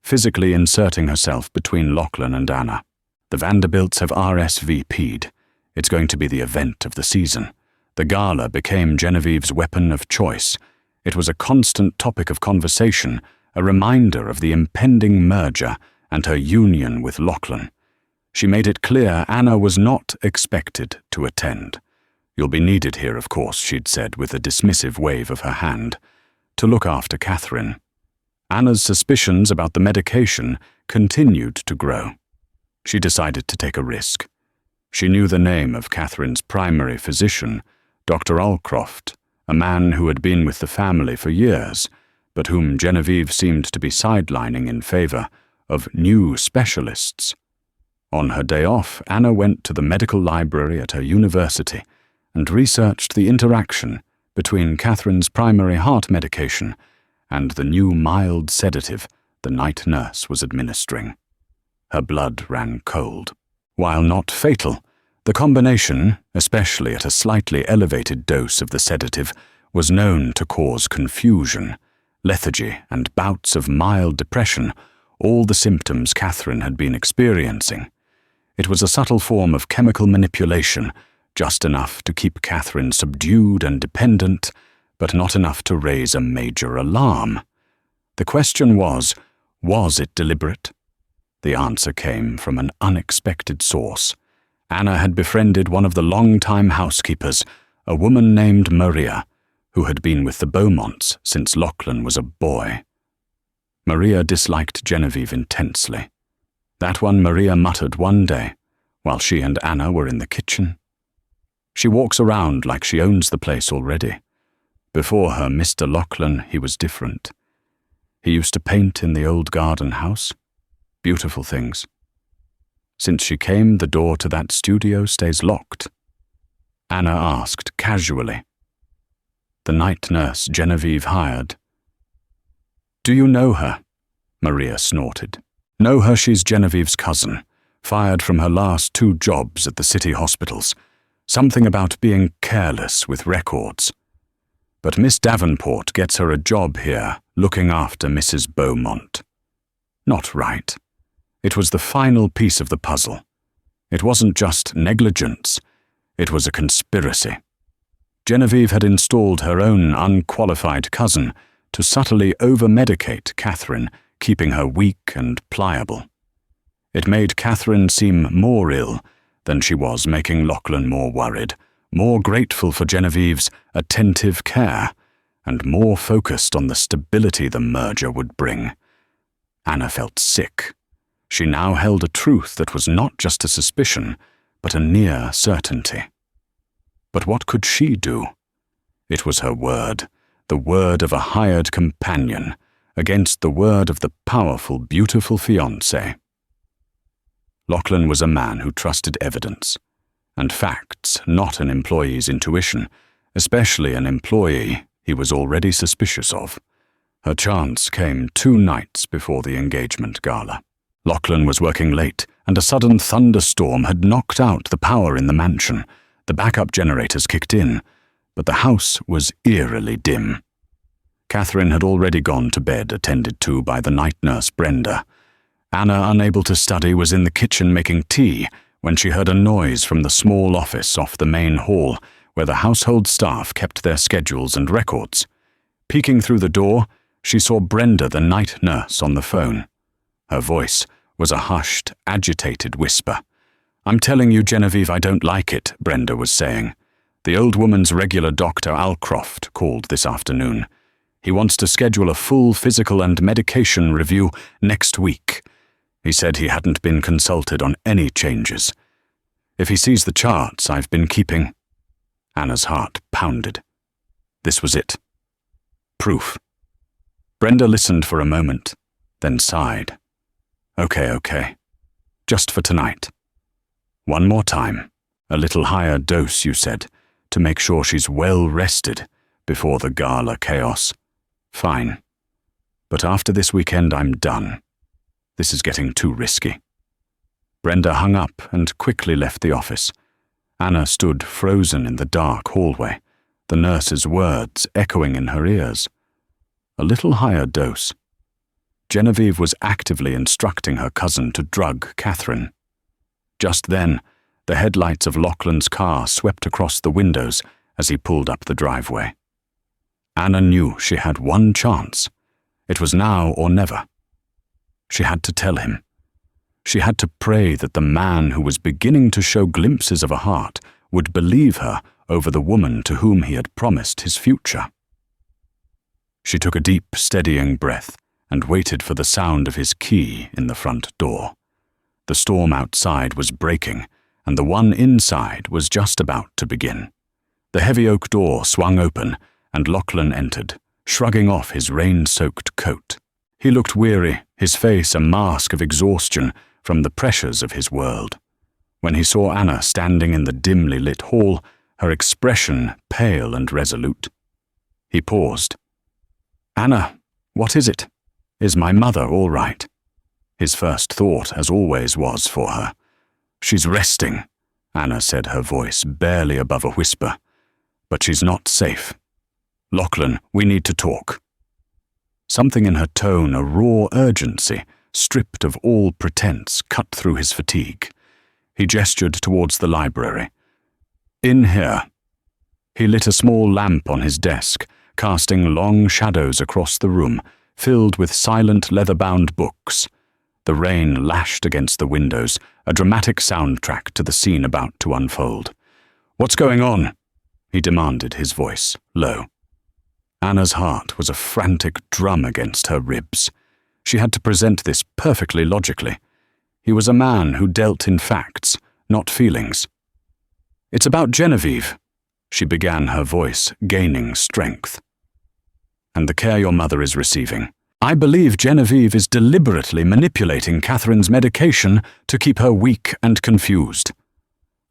physically inserting herself between Lachlan and Anna. "The Vanderbilts have RSVP'd. It's going to be the event of the season." The gala became Genevieve's weapon of choice, It was a constant topic of conversation, a reminder of the impending merger and her union with Lachlan. She made it clear Anna was not expected to attend. "You'll be needed here, of course," she'd said with a dismissive wave of her hand, "to look after Catherine." Anna's suspicions about the medication continued to grow. She decided to take a risk. She knew the name of Catherine's primary physician, Dr. Alcroft, a man who had been with the family for years, but whom Genevieve seemed to be sidelining in favor of new specialists. On her day off, Anna went to the medical library at her university and researched the interaction between Catherine's primary heart medication and the new mild sedative the night nurse was administering. Her blood ran cold. While not fatal, the combination, especially at a slightly elevated dose of the sedative, was known to cause confusion, lethargy, and bouts of mild depression, all the symptoms Catherine had been experiencing. It was a subtle form of chemical manipulation, just enough to keep Catherine subdued and dependent, but not enough to raise a major alarm. The question was it deliberate? The answer came from an unexpected source. Anna had befriended one of the long-time housekeepers, a woman named Maria, who had been with the Beaumonts since Lachlan was a boy. Maria disliked Genevieve intensely. That one Maria muttered one day, while she and Anna were in the kitchen. "She walks around like she owns the place already. Before her Mr. Lachlan, he was different. He used to paint in the old garden house. Beautiful things. Since she came, the door to that studio stays locked." Anna asked casually. "The night nurse Genevieve hired." "Do you know her?" Maria snorted. "Know her? She's Genevieve's cousin, fired from her last 2 jobs at the city hospitals. Something about being careless with records. But Miss Davenport gets her a job here, looking after Mrs. Beaumont." Not right. It was the final piece of the puzzle. It wasn't just negligence. It was a conspiracy. Genevieve had installed her own unqualified cousin to subtly over-medicate Catherine, keeping her weak and pliable. It made Catherine seem more ill than she was, making Lachlan more worried, more grateful for Genevieve's attentive care, and more focused on the stability the merger would bring. Anna felt sick. She now held a truth that was not just a suspicion, but a near certainty. But what could she do? It was her word, the word of a hired companion, against the word of the powerful, beautiful fiancé. Lachlan was a man who trusted evidence, and facts, not an employee's intuition, especially an employee he was already suspicious of. Her chance came 2 nights before the engagement gala. Lachlan was working late, and a sudden thunderstorm had knocked out the power in the mansion. The backup generators kicked in, but the house was eerily dim. Catherine had already gone to bed, attended to by the night nurse Brenda. Anna, unable to study, was in the kitchen making tea when she heard a noise from the small office off the main hall where the household staff kept their schedules and records. Peeking through the door, she saw Brenda, the night nurse, on the phone. Her voice was a hushed, agitated whisper. "I'm telling you, Genevieve, I don't like it," Brenda was saying. "The old woman's regular Dr. Alcroft called this afternoon. He wants to schedule a full physical and medication review next week. He said he hadn't been consulted on any changes. If he sees the charts I've been keeping..." Anna's heart pounded. This was it. Proof. Brenda listened for a moment, then sighed. Okay. Just for tonight. One more time. A little higher dose, you said, to make sure she's well rested before the gala chaos. Fine. But after this weekend, I'm done. This is getting too risky." Brenda hung up and quickly left the office. Anna stood frozen in the dark hallway, the nurse's words echoing in her ears. A little higher dose. Genevieve was actively instructing her cousin to drug Catherine. Just then, the headlights of Lachlan's car swept across the windows as he pulled up the driveway. Anna knew she had one chance. It was now or never. She had to tell him. She had to pray that the man who was beginning to show glimpses of a heart would believe her over the woman to whom he had promised his future. She took a deep, steadying breath and waited for the sound of his key in the front door. The storm outside was breaking, and the one inside was just about to begin. The heavy oak door swung open, and Lachlan entered, shrugging off his rain-soaked coat. He looked weary, his face a mask of exhaustion from the pressures of his world. When he saw Anna standing in the dimly lit hall, her expression pale and resolute. He paused. "Anna, what is it? Is my mother all right?" His first thought, as always, was for her. "She's resting," Anna said, her voice barely above a whisper. "But she's not safe. Lachlan, we need to talk." Something in her tone, a raw urgency, stripped of all pretense, cut through his fatigue. He gestured towards the library. "In here." He lit a small lamp on his desk, casting long shadows across the room, filled with silent leather-bound books. The rain lashed against the windows, a dramatic soundtrack to the scene about to unfold. "What's going on?" he demanded, his voice low. Anna's heart was a frantic drum against her ribs. She had to present this perfectly logically. He was a man who dealt in facts, not feelings. "It's about Genevieve," she began, her voice gaining strength. "And the care your mother is receiving. I believe Genevieve is deliberately manipulating Catherine's medication to keep her weak and confused."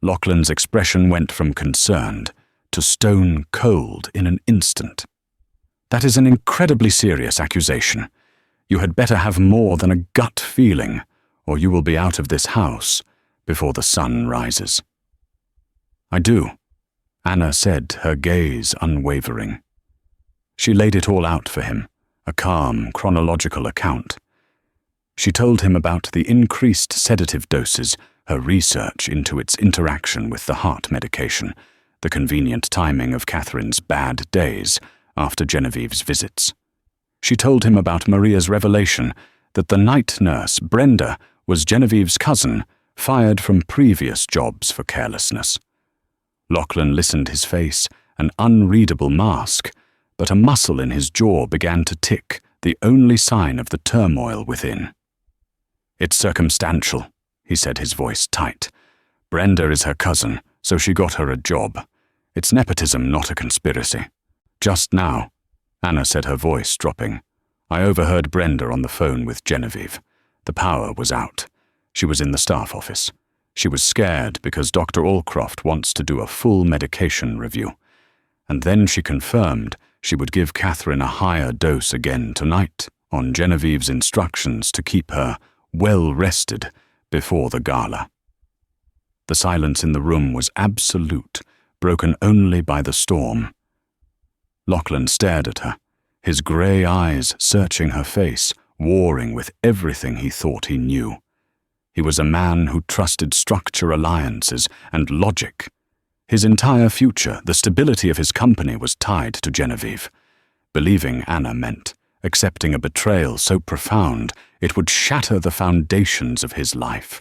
Lachlan's expression went from concerned to stone cold in an instant. "That is an incredibly serious accusation. You had better have more than a gut feeling, or you will be out of this house before the sun rises." "I do," Anna said, her gaze unwavering. She laid it all out for him, a calm, chronological account. She told him about the increased sedative doses, her research into its interaction with the heart medication, the convenient timing of Catherine's bad days after Genevieve's visits. She told him about Maria's revelation that the night nurse, Brenda, was Genevieve's cousin, fired from previous jobs for carelessness. Lachlan listened, his face an unreadable mask, but a muscle in his jaw began to tick, the only sign of the turmoil within. "It's circumstantial," he said, his voice tight. "Brenda is her cousin, so she got her a job. It's nepotism, not a conspiracy. Just now," Anna said, her voice dropping, "I overheard Brenda on the phone with Genevieve. The power was out. She was in the staff office. She was scared because Dr. Allcroft wants to do a full medication review. And then she confirmed she would give Catherine a higher dose again tonight, on Genevieve's instructions to keep her well rested before the gala." The silence in the room was absolute, broken only by the storm. Lachlan stared at her, his grey eyes searching her face, warring with everything he thought he knew. He was a man who trusted structure, alliances, and logic. His entire future, the stability of his company, was tied to Genevieve. Believing Anna meant accepting a betrayal so profound it would shatter the foundations of his life.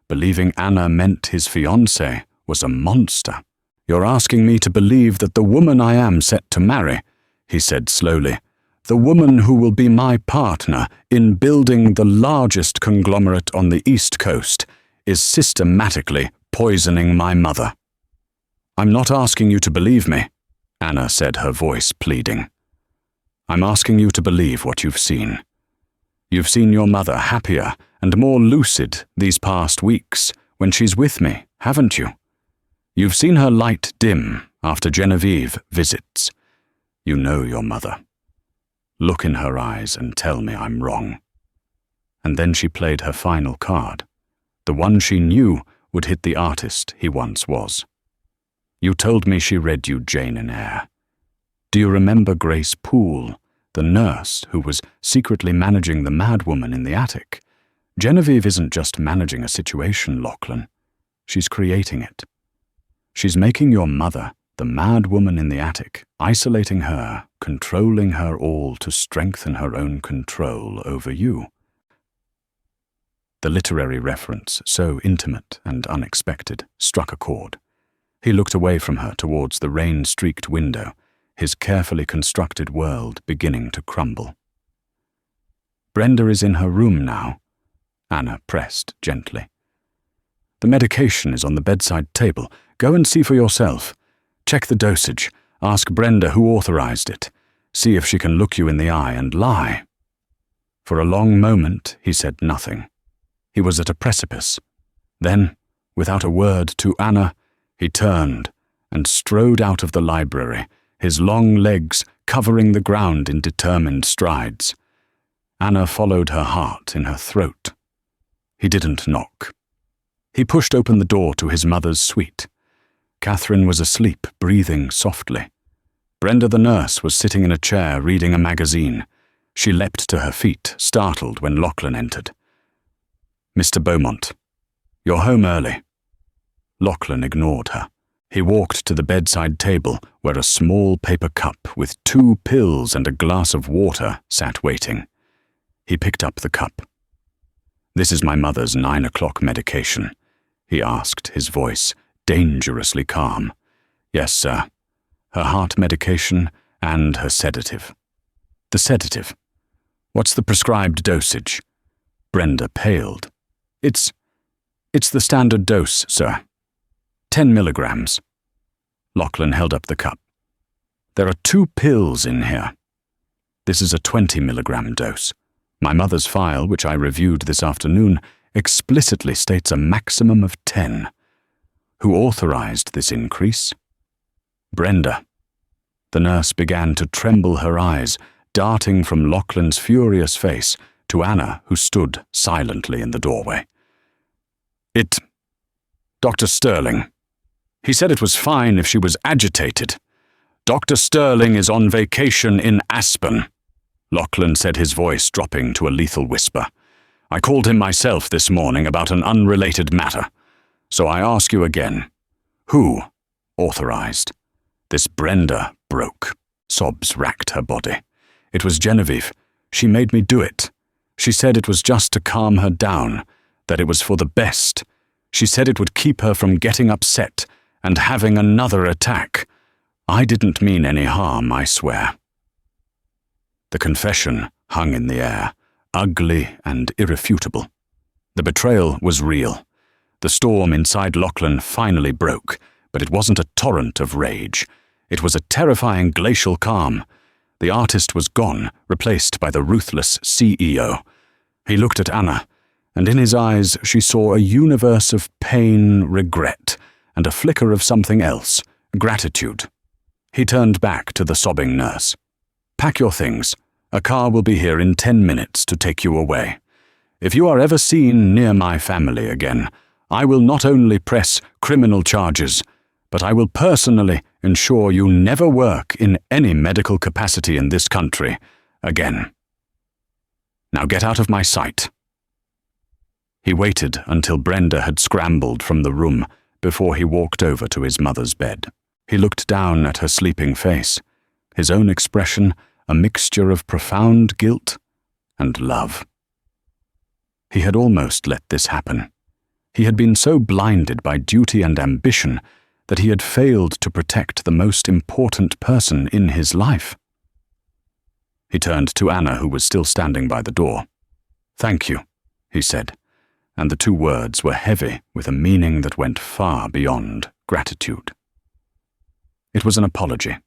Believing Anna meant his fiancée was a monster. "You're asking me to believe that the woman I am set to marry," he said slowly, "the woman who will be my partner in building the largest conglomerate on the East Coast, is systematically poisoning my mother." "I'm not asking you to believe me," Anna said, her voice pleading. "I'm asking you to believe what you've seen. You've seen your mother happier and more lucid these past weeks when she's with me, haven't you? You've seen her light dim after Genevieve visits. You know your mother. Look in her eyes and tell me I'm wrong." And then she played her final card, the one she knew would hit the artist he once was. "You told me she read you Jane Eyre. Do you remember Grace Poole, the nurse who was secretly managing the madwoman in the attic? Genevieve isn't just managing a situation, Lachlan. She's creating it. She's making your mother, the mad woman in the attic, isolating her, controlling her all to strengthen her own control over you. The literary reference, so intimate and unexpected, struck a chord. He looked away from her towards the rain-streaked window, his carefully constructed world beginning to crumble. "Brenda is in her room now," Anna pressed gently. "The medication is on the bedside table. Go and see for yourself. Check the dosage. Ask Brenda who authorized it. See if she can look you in the eye and lie." For a long moment he said nothing. He was at a precipice. Then, without a word to Anna, he turned and strode out of the library, his long legs covering the ground in determined strides. Anna followed her heart in her throat. He didn't knock. He pushed open the door to his mother's suite. Catherine was asleep, breathing softly. Brenda the nurse was sitting in a chair reading a magazine. She leapt to her feet, startled when Lachlan entered. "Mr. Beaumont, you're home early." Lachlan ignored her. He walked to the bedside table where a small paper cup with 2 pills and a glass of water sat waiting. He picked up the cup. "This is my mother's 9 o'clock medication," he asked, his voice dangerously calm. "Yes, sir. Her heart medication and her sedative." "The sedative? What's the prescribed dosage?" Brenda paled. It's the standard dose, sir. 10 milligrams. Lachlan held up the cup. "There are 2 pills in here. This is a 20 milligram dose. My mother's file, which I reviewed this afternoon, explicitly states a maximum of 10. Who authorized this increase?" "Brenda." The nurse began to tremble her eyes, darting from Lachlan's furious face to Anna, who stood silently in the doorway. Dr. Sterling. He said it was fine if she was agitated. Dr. Sterling is on vacation in Aspen," Lachlan said, his voice dropping to a lethal whisper. "I called him myself this morning about an unrelated matter. So I ask you again, who authorized?" This Brenda broke. Sobs racked her body. "It was Genevieve. She made me do it. She said it was just to calm her down, that it was for the best. She said it would keep her from getting upset and having another attack. I didn't mean any harm, I swear." The confession hung in the air, ugly and irrefutable. The betrayal was real. The storm inside Lachlan finally broke, but it wasn't a torrent of rage. It was a terrifying glacial calm. The artist was gone, replaced by the ruthless CEO. He looked at Anna, and in his eyes she saw a universe of pain, regret, and a flicker of something else, gratitude. He turned back to the sobbing nurse. "Pack your things. A car will be here in 10 minutes to take you away. If you are ever seen near my family again, I will not only press criminal charges, but I will personally ensure you never work in any medical capacity in this country again. Now get out of my sight." He waited until Brenda had scrambled from the room before he walked over to his mother's bed. He looked down at her sleeping face, his own expression a mixture of profound guilt and love. He had almost let this happen. He had been so blinded by duty and ambition that he had failed to protect the most important person in his life. He turned to Anna, who was still standing by the door. "Thank you," he said, and the 2 words were heavy with a meaning that went far beyond gratitude. It was an apology.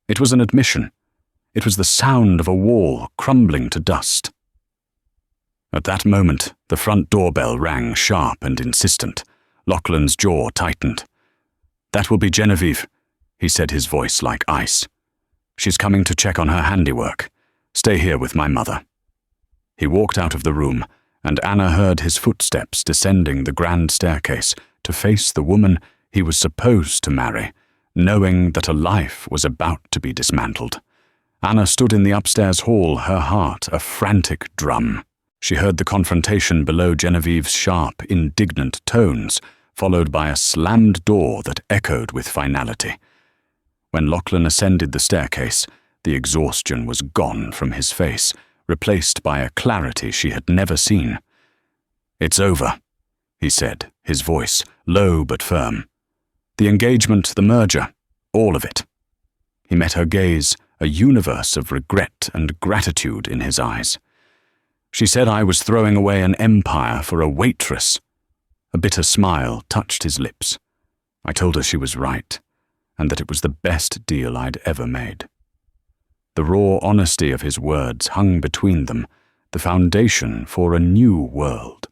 It was an admission. It was the sound of a wall crumbling to dust. At that moment, the front doorbell rang sharp and insistent. Lachlan's jaw tightened. "That will be Genevieve," he said, his voice like ice. "She's coming to check on her handiwork. Stay here with my mother." He walked out of the room, and Anna heard his footsteps descending the grand staircase to face the woman he was supposed to marry, knowing that a life was about to be dismantled. Anna stood in the upstairs hall, her heart a frantic drum. She heard the confrontation below Genevieve's sharp, indignant tones, followed by a slammed door that echoed with finality. When Lachlan ascended the staircase, The exhaustion was gone from his face, replaced by a clarity she had never seen. "It's over," he said, his voice low but firm. "The engagement, the merger, all of it." He met her gaze, a universe of regret and gratitude in his eyes. "She said I was throwing away an empire for a waitress." A bitter smile touched his lips. "I told her she was right, and that it was the best deal I'd ever made." The raw honesty of his words hung between them, the foundation for a new world.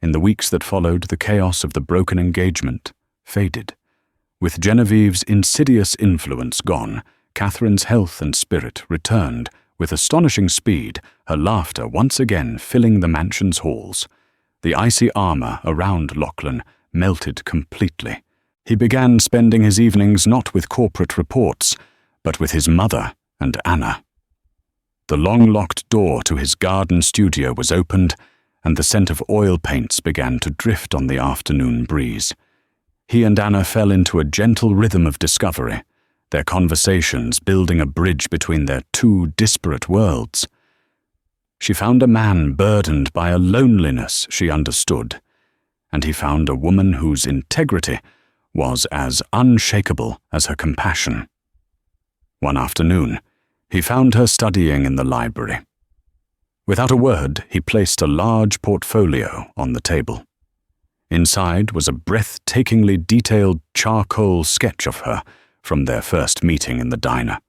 In the weeks that followed, the chaos of the broken engagement faded. With Genevieve's insidious influence gone, Catherine's health and spirit returned with astonishing speed, her laughter once again filling the mansion's halls. The icy armor around Lachlan melted completely. He began spending his evenings not with corporate reports, but with his mother and Anna. The long-locked door to his garden studio was opened, and the scent of oil paints began to drift on the afternoon breeze. He and Anna fell into a gentle rhythm of discovery, their conversations building a bridge between their two disparate worlds. She found a man burdened by a loneliness she understood, and he found a woman whose integrity was as unshakable as her compassion. One afternoon, he found her studying in the library. Without a word, he placed a large portfolio on the table. Inside was a breathtakingly detailed charcoal sketch of her from their first meeting in the diner.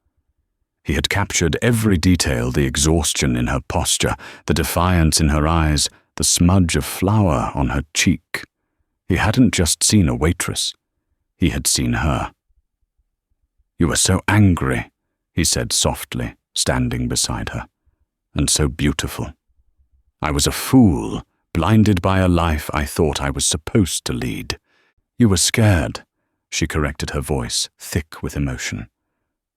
He had captured every detail, the exhaustion in her posture, the defiance in her eyes, the smudge of flour on her cheek. He hadn't just seen a waitress. He had seen her. "You were so angry," he said softly, standing beside her, "and so beautiful. I was a fool, blinded by a life I thought I was supposed to lead." "You were scared," she corrected, her voice thick with emotion.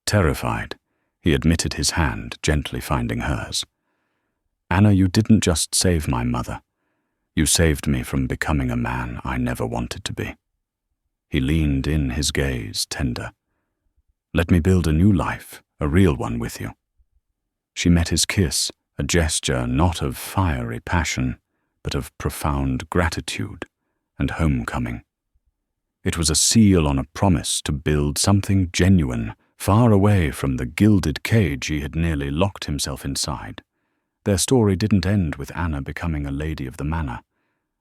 "Terrified," he admitted, his hand gently finding hers. "Anna, you didn't just save my mother. You saved me from becoming a man I never wanted to be." He leaned in, his gaze tender. "Let me build a new life, a real one with you." She met his kiss, a gesture not of fiery passion, but of profound gratitude and homecoming. It was a seal on a promise to build something genuine, far away from the gilded cage he had nearly locked himself inside. Their story didn't end with Anna becoming a lady of the manor.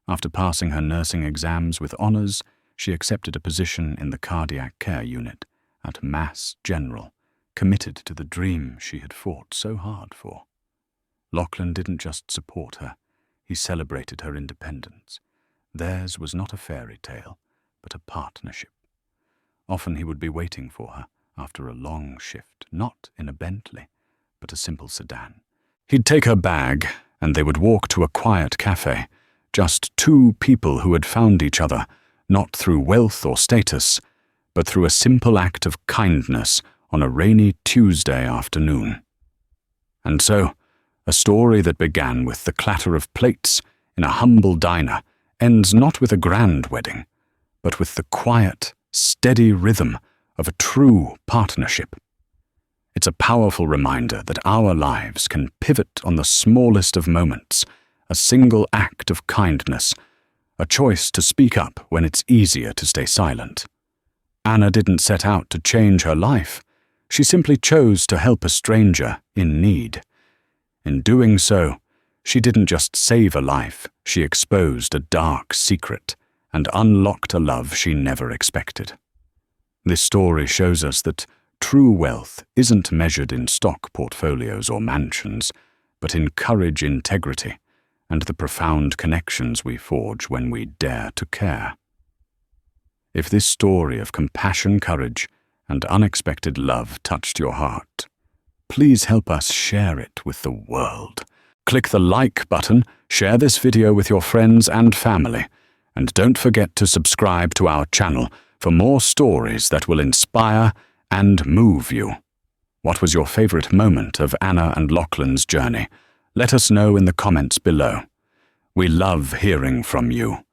After passing her nursing exams with honors, she accepted a position in the cardiac care unit at Mass General, committed to the dream she had fought so hard for. Lachlan didn't just support her, he celebrated her independence. Theirs was not a fairy tale, but a partnership. Often he would be waiting for her after a long shift, not in a Bentley, but a simple sedan. He'd take her bag, and they would walk to a quiet cafe, just two people who had found each other, not through wealth or status, but through a simple act of kindness on a rainy Tuesday afternoon. And so, a story that began with the clatter of plates in a humble diner ends not with a grand wedding, but with the quiet, steady rhythm of a true partnership. It's a powerful reminder that our lives can pivot on the smallest of moments, a single act of kindness, a choice to speak up when it's easier to stay silent. Anna didn't set out to change her life. She simply chose to help a stranger in need. In doing so, she didn't just save a life, she exposed a dark secret and unlocked a love she never expected. This story shows us that true wealth isn't measured in stock portfolios or mansions, but in courage, integrity, and the profound connections we forge when we dare to care. If this story of compassion, courage, and unexpected love touched your heart, please help us share it with the world. Click the like button, share this video with your friends and family, and don't forget to subscribe to our channel for more stories that will inspire and move you. What was your favorite moment of Anna and Lachlan's journey? Let us know in the comments below. We love hearing from you.